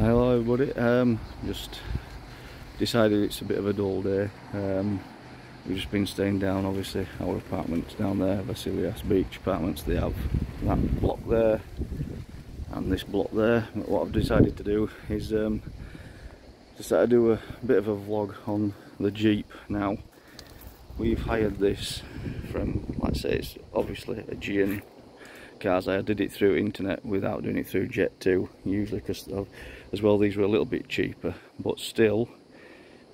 Hello everybody, just decided it's a bit of a dull day. We've just been staying down, obviously our apartments down there, Vasilias Beach apartments. They have that block there and this block there. But what I've decided to do is decided to do a bit of a vlog on the Jeep. Now, we've hired this from, let's say it's obviously Aegeancars. I did it through internet without doing it through Jet2, usually, because as well these were a little bit cheaper, but still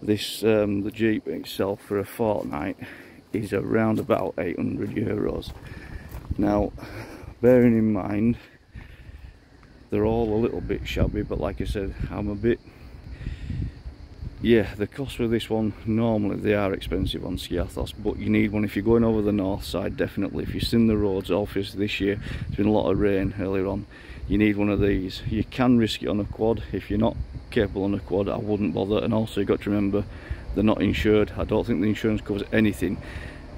this the Jeep itself for a fortnight is around about €800. Now, bearing in mind they're all a little bit shabby, but like I said, I'm a bit, yeah, the cost for this one, normally they are expensive on Skiathos, but you need one if you're going over the north side, definitely. If you've seen the roads, obviously this year there's been a lot of rain earlier on, you need one of these. You can risk it on a quad. If you're not capable on a quad, I wouldn't bother. And also you've got to remember, they're not insured. I don't think the insurance covers anything.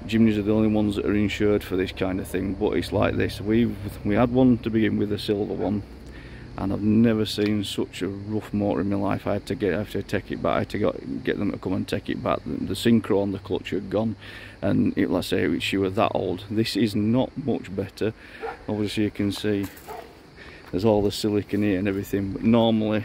Jimnys are the only ones that are insured for this kind of thing, but it's like this. We had one to begin with, a silver one, and I've never seen such a rough motor in my life. I had to take it back. I had to get them to come and take it back. The synchro on the clutch had gone, and let's say she was that old. This is not much better. Obviously you can see there's all the silicone here and everything, but normally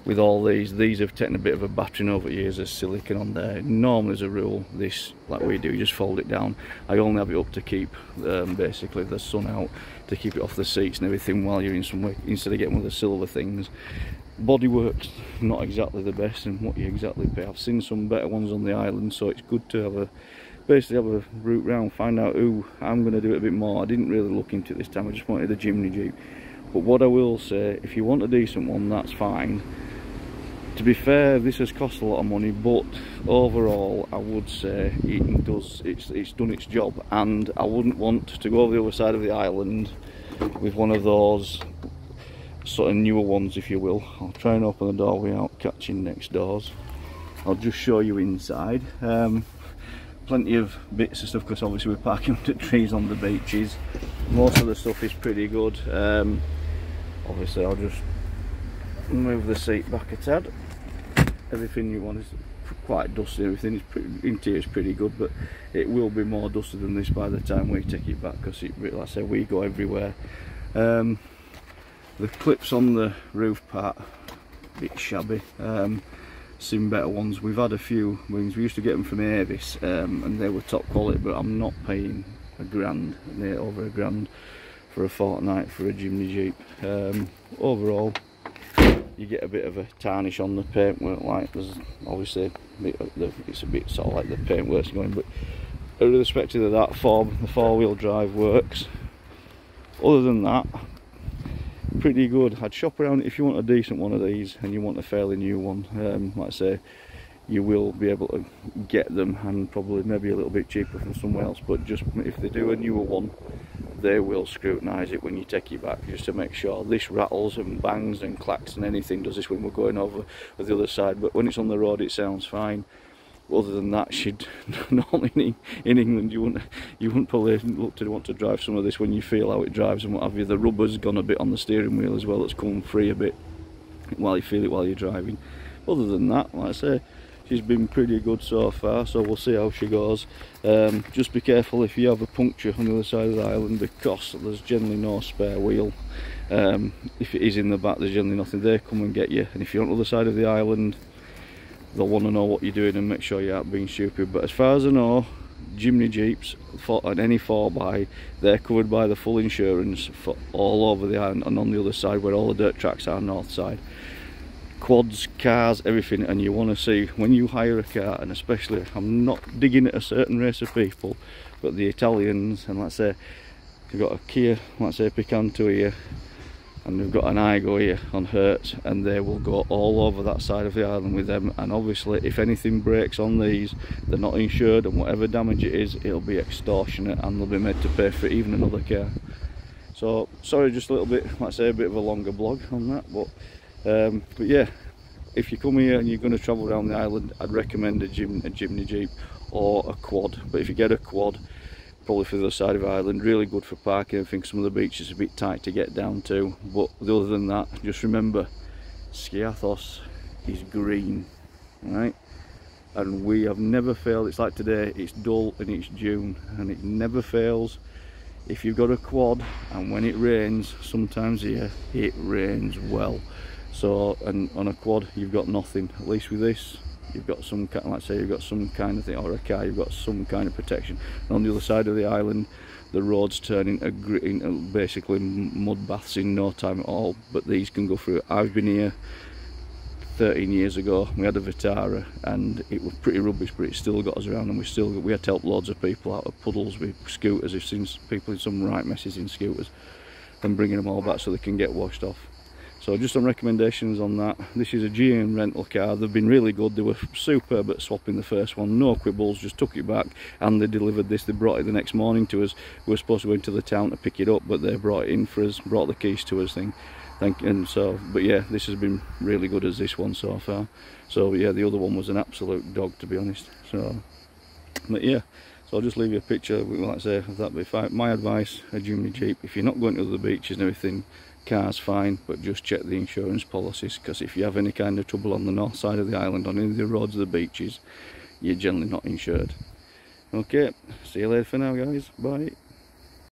with all these have taken a bit of a battering over years. There's silicone on there. Normally as a rule, this, like we do, you just fold it down. I only have it up to keep basically the sun out, to keep it off the seats and everything while you're in somewhere, instead of getting one of the silver things. Bodywork's not exactly the best in what you exactly pay. I've seen some better ones on the island, so it's good to have basically have a route round, find out who I'm going to do it a bit more. I didn't really look into it this time, I just wanted a Jimny Jeep. But what I will say, if you want a decent one, that's fine. To be fair, this has cost a lot of money, but overall I would say it's done its job, and I wouldn't want to go over the other side of the island with one of those sort of newer ones, if you will. I'll try and open the door without catching next doors. I'll just show you inside. Plenty of bits of stuff, because obviously we're parking under trees on the beaches. Most of the stuff is pretty good. Obviously I'll just move the seat back a tad. Everything you want is quite dusty. Everything is interior is pretty good, but it will be more dusty than this by the time we take it back, because like I say, we go everywhere. The clips on the roof part, a bit shabby. Seen better ones. We've had a few wings. We used to get them from Aegeancars, and they were top quality, but I'm not paying over a grand for a fortnight for a Jimny Jeep. Overall, you get a bit of a tarnish on the paintwork, like there's obviously it's a bit sort of like the paintwork's going, but irrespective of that, the four-wheel drive works. Other than that, pretty good. I'd shop around if you want a decent one of these and you want a fairly new one. Like I say, you will be able to get them, and probably maybe a little bit cheaper from somewhere else, but just if they do a newer one, they will scrutinise it when you take it back, just to make sure. This rattles and bangs and clacks and anything does this when we're going over the other side, but when it's on the road it sounds fine. Other than that, normally in England you wouldn't probably look to want to drive some of this when you feel how it drives and what have you. The rubber's gone a bit on the steering wheel as well, it's come free a bit while you feel it while you're driving. Other than that, like I say, she's been pretty good so far, so we'll see how she goes. Just be careful if you have a puncture on the other side of the island, because there's generally no spare wheel. If it is in the back, there's generally nothing. They come and get you, and if you're on the other side of the island, they'll want to know what you're doing and make sure you aren't being stupid. But as far as I know, Jimny Jeeps and any 4x, they're covered by the full insurance for all over the island, and on the other side where all the dirt tracks are, north side. Quads, cars, everything. And you want to see, when you hire a car, and especially, I'm not digging at a certain race of people, but the Italians, and let's say you've got a Kia, let's say Picanto here, and we've got an Igo here on Hertz, and they will go all over that side of the island with them. And obviously if anything breaks on these, they're not insured, and whatever damage it is, it'll be extortionate, and they'll be made to pay for even another car. So sorry, just a little bit, let's say a bit of a longer blog on that, but yeah, if you come here and you're going to travel around the island, I'd recommend a Jimny Jeep or a quad. But if you get a quad, probably for the other side of Ireland, really good for parking. I think some of the beaches are a bit tight to get down to, but other than that, just remember, Skiathos is green, right? And we have never failed. It's like today, it's dull and it's June, and it never fails. If you've got a quad and when it rains, sometimes here it rains well. So, and on a quad you've got nothing. At least with this, you've got some kind, like say you've got some kind of thing, or a car, you've got some kind of protection. And on the other side of the island, the roads turn into basically mud baths in no time at all. But these can go through. I've been here 13 years ago. We had a Vitara and it was pretty rubbish, but it still got us around, and we had to help loads of people out of puddles with scooters. I've seen people in some right messes in scooters and bringing them all back so they can get washed off. So just some recommendations on that. This is a GM rental car. They've been really good. They were superb at swapping the first one, no quibbles, just took it back, and they delivered this. They brought it the next morning to us. We were supposed to go into the town to pick it up, but they brought it in for us, brought the keys to us thing. But yeah, this has been really good as this one so far. So yeah, the other one was an absolute dog, to be honest. So, but yeah, so I'll just leave you a picture, like I say, of that. My advice, a Jimny Jeep, if you're not going to the beaches and everything, car's fine, but just check the insurance policies, because if you have any kind of trouble on the north side of the island, on any of the roads or the beaches, you're generally not insured. Okay, see you later for now, guys. Bye.